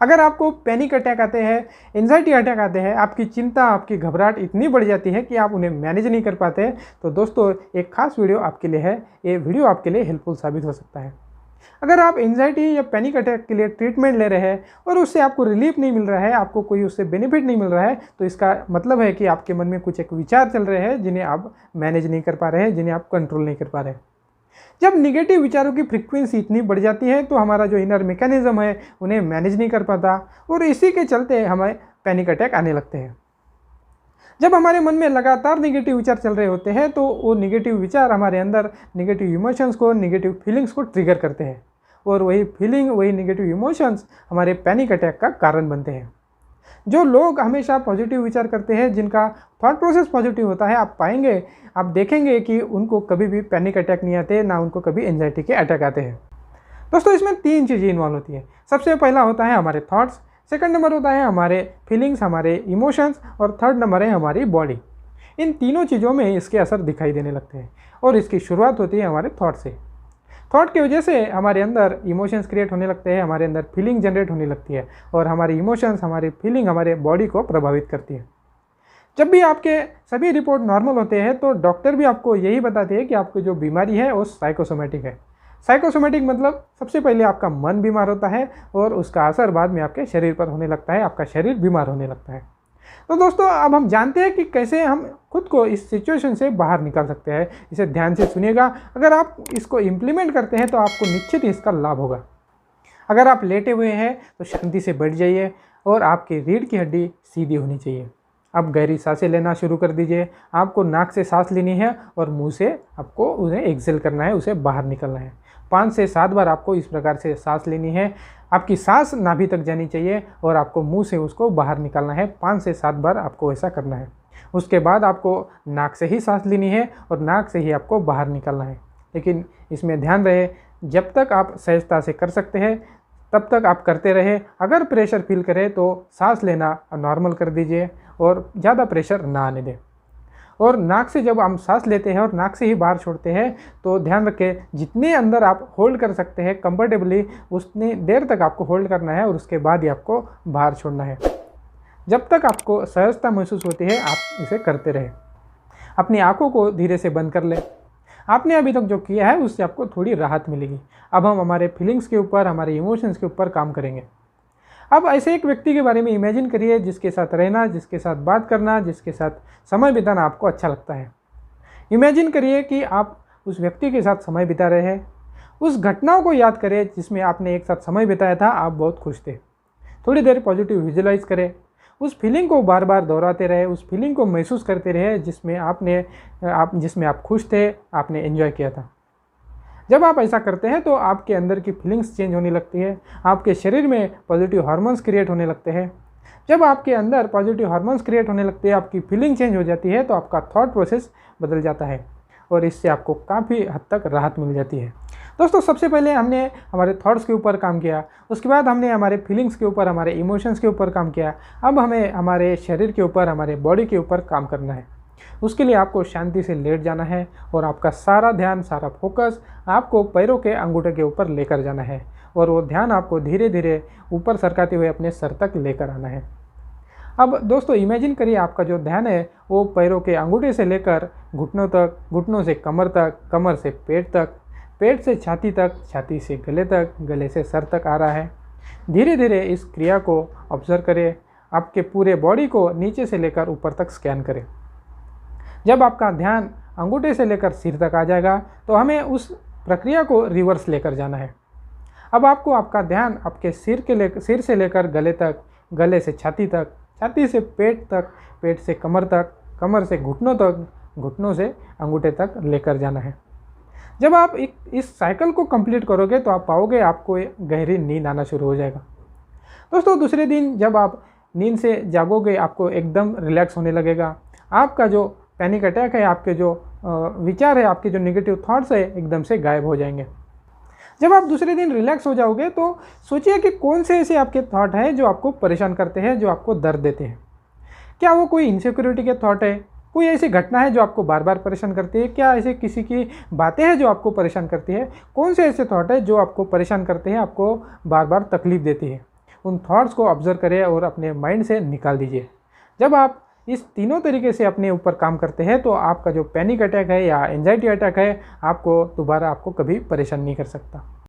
अगर आपको panic attack आते हैं, एंजाइटी अटैक आते हैं, आपकी चिंता, आपकी घबराहट इतनी बढ़ जाती है कि आप उन्हें मैनेज नहीं कर पाते, तो दोस्तों एक खास वीडियो आपके लिए है। ये वीडियो आपके लिए हेल्पफुल साबित हो सकता है। अगर आप एंजाइटी या पैनिक अटैक के लिए ट्रीटमेंट ले रहे हैं और उससे आपको रिलीफ नहीं मिल रहा है, आपको कोई उससे बेनिफिट नहीं मिल रहा है, तो इसका मतलब है कि आपके मन में कुछ एक विचार चल रहे हैं जिन्हें आप मैनेज नहीं कर पा रहे हैं, जिन्हें आप कंट्रोल नहीं कर पा रहे हैं। जब निगेटिव विचारों की फ्रीक्वेंसी इतनी बढ़ जाती है तो हमारा जो इनर मैकेनिज्म है उन्हें मैनेज नहीं कर पाता और इसी के चलते हमें पैनिक अटैक आने लगते हैं। जब हमारे मन में लगातार निगेटिव विचार चल रहे होते हैं तो वो निगेटिव विचार हमारे अंदर निगेटिव इमोशंस को, निगेटिव फीलिंग्स को ट्रिगर करते हैं और वही फीलिंग, वही निगेटिव इमोशंस हमारे पैनिक अटैक का कारण बनते हैं। जो लोग हमेशा पॉजिटिव विचार करते हैं, जिनका थॉट प्रोसेस पॉजिटिव होता है, आप पाएंगे, आप देखेंगे कि उनको कभी भी पैनिक अटैक नहीं आते, ना उनको कभी एंजाइटी के अटैक आते हैं। दोस्तों इसमें 3 चीज़ें इन्वॉल्व होती है। सबसे पहला होता है हमारे थॉट्स, सेकंड नंबर होता है हमारे फीलिंग्स, हमारे इमोशंस और थर्ड नंबर है हमारी बॉडी। इन तीनों चीज़ों में इसके असर दिखाई देने लगते हैं और इसकी शुरुआत होती है हमारे थॉट से। थॉट की वजह से हमारे अंदर इमोशंस क्रिएट होने लगते हैं, हमारे अंदर फीलिंग जनरेट होने लगती है और हमारी इमोशंस, हमारी फीलिंग हमारे बॉडी को प्रभावित करती है। जब भी आपके सभी रिपोर्ट नॉर्मल होते हैं तो डॉक्टर भी आपको यही बताते हैं कि आपकी जो बीमारी है वो साइकोसोमेटिक है। साइकोसोमेटिक मतलब सबसे पहले आपका मन बीमार होता है और उसका असर बाद में आपके शरीर पर होने लगता है, आपका शरीर बीमार होने लगता है। तो दोस्तों अब हम जानते हैं कि कैसे हम खुद को इस सिचुएशन से बाहर निकाल सकते हैं। इसे ध्यान से सुनिएगा। अगर आप इसको इम्प्लीमेंट करते हैं तो आपको निश्चित ही इसका लाभ होगा। अगर आप लेटे हुए हैं तो शांति से बैठ जाइए और आपकी रीढ़ की हड्डी सीधी होनी चाहिए। आप गहरी सांसें लेना शुरू कर दीजिए। आपको नाक से सांस लेनी है और मुंह से आपको उन्हें एक्सेल करना है, उसे बाहर निकलना है। 5 से 7 बार आपको इस प्रकार से सांस लेनी है। आपकी सांस नाभि तक जानी चाहिए और आपको मुंह से उसको बाहर निकालना है। 5 से 7 बार आपको ऐसा करना है। उसके बाद आपको नाक से ही सांस लेनी है और नाक से ही आपको बाहर निकालना है। लेकिन इसमें ध्यान रहे, जब तक आप सहजता से कर सकते हैं तब तक आप करते रहे। अगर प्रेशर फील करें तो सांस लेना नॉर्मल कर दीजिए और ज़्यादा प्रेशर ना आने दें। और नाक से जब हम सांस लेते हैं और नाक से ही बाहर छोड़ते हैं तो ध्यान रखें, जितने अंदर आप होल्ड कर सकते हैं कंफर्टेबली उतनी देर तक आपको होल्ड करना है और उसके बाद ही आपको बाहर छोड़ना है। जब तक आपको सहजता महसूस होती है आप इसे करते रहें। अपनी आंखों को धीरे से बंद कर लें। आपने अभी तक जो किया है उससे आपको थोड़ी राहत मिलेगी। अब हम हमारे फीलिंग्स के ऊपर, हमारे इमोशंस के ऊपर काम करेंगे। अब ऐसे एक व्यक्ति के बारे में इमेजिन करिए जिसके साथ रहना, जिसके साथ बात करना, जिसके साथ समय बिताना आपको अच्छा लगता है। इमेजिन करिए कि आप उस व्यक्ति के साथ समय बिता रहे हैं। उस घटनाओं को याद करें जिसमें आपने एक साथ समय बिताया था, आप बहुत खुश थे। थोड़ी देर पॉजिटिव विजुलाइज करें। उस फीलिंग को बार बार दोहराते रहे, उस फीलिंग को महसूस करते रहे जिसमें आप खुश थे, आपने एंजॉय किया था। जब आप ऐसा करते हैं तो आपके अंदर की फीलिंग्स चेंज होने लगती है, आपके शरीर में पॉजिटिव हार्मोन्स क्रिएट होने लगते हैं। जब आपके अंदर पॉजिटिव हार्मोन्स क्रिएट होने लगते हैं, आपकी फीलिंग चेंज हो जाती है तो आपका थॉट प्रोसेस बदल जाता है और इससे आपको काफ़ी हद तक राहत मिल जाती है। दोस्तों सबसे पहले हमने हमारे थॉट्स के ऊपर काम किया, उसके बाद हमने हमारे फीलिंग्स के ऊपर, हमारे इमोशंस के ऊपर काम किया। अब हमें हमारे शरीर के ऊपर, हमारे बॉडी के ऊपर काम करना है। उसके लिए आपको शांति से लेट जाना है और आपका सारा ध्यान, सारा फोकस आपको पैरों के अंगूठे के ऊपर लेकर जाना है और वो ध्यान आपको धीरे धीरे ऊपर सरकाते हुए अपने सर तक लेकर आना है। अब दोस्तों इमेजिन करिए आपका जो ध्यान है वो पैरों के अंगूठे से लेकर घुटनों तक, घुटनों से कमर तक, कमर से पेट तक, पेट से छाती तक, छाती से गले तक, गले से सर तक आ रहा है। धीरे धीरे इस क्रिया को ऑब्जर्व करें। आपके पूरे बॉडी को नीचे से लेकर ऊपर तक स्कैन करें। जब आपका ध्यान अंगूठे से लेकर सिर तक आ जाएगा तो हमें उस प्रक्रिया को रिवर्स लेकर जाना है। अब आपको आपका ध्यान आपके सिर से लेकर गले तक, गले से छाती तक, छाती से पेट तक, पेट से कमर तक, कमर से घुटनों तक, घुटनों से अंगूठे तक लेकर जाना है। जब आप इस साइकिल को कंप्लीट करोगे तो आप पाओगे आपको गहरी नींद आना शुरू हो जाएगा। दोस्तों दूसरे दिन जब आप नींद से जागोगे आपको एकदम रिलैक्स होने लगेगा। आपका जो पैनिक अटैक है, आपके जो विचार है, आपके जो नेगेटिव थॉट्स है एकदम से गायब हो जाएंगे। जब आप दूसरे दिन रिलैक्स हो जाओगे तो सोचिए कि कौन से ऐसे आपके थॉट हैं जो आपको परेशान करते हैं, जो आपको दर्द देते हैं। क्या वो कोई इनसिक्योरिटी के थॉट है? कोई ऐसी घटना है जो आपको बार बार परेशान करती है? क्या ऐसे किसी की बातें हैं जो आपको परेशान करती है? कौन से ऐसे थॉट है जो आपको परेशान करते हैं, आपको बार बार तकलीफ देती है? उन थॉट्स को ऑब्जर्व करें और अपने माइंड से निकाल दीजिए। जब आप इस तीनों तरीके से अपने ऊपर काम करते हैं तो आपका जो पैनिक अटैक है या एंजाइटी अटैक है आपको दोबारा कभी परेशान नहीं कर सकता।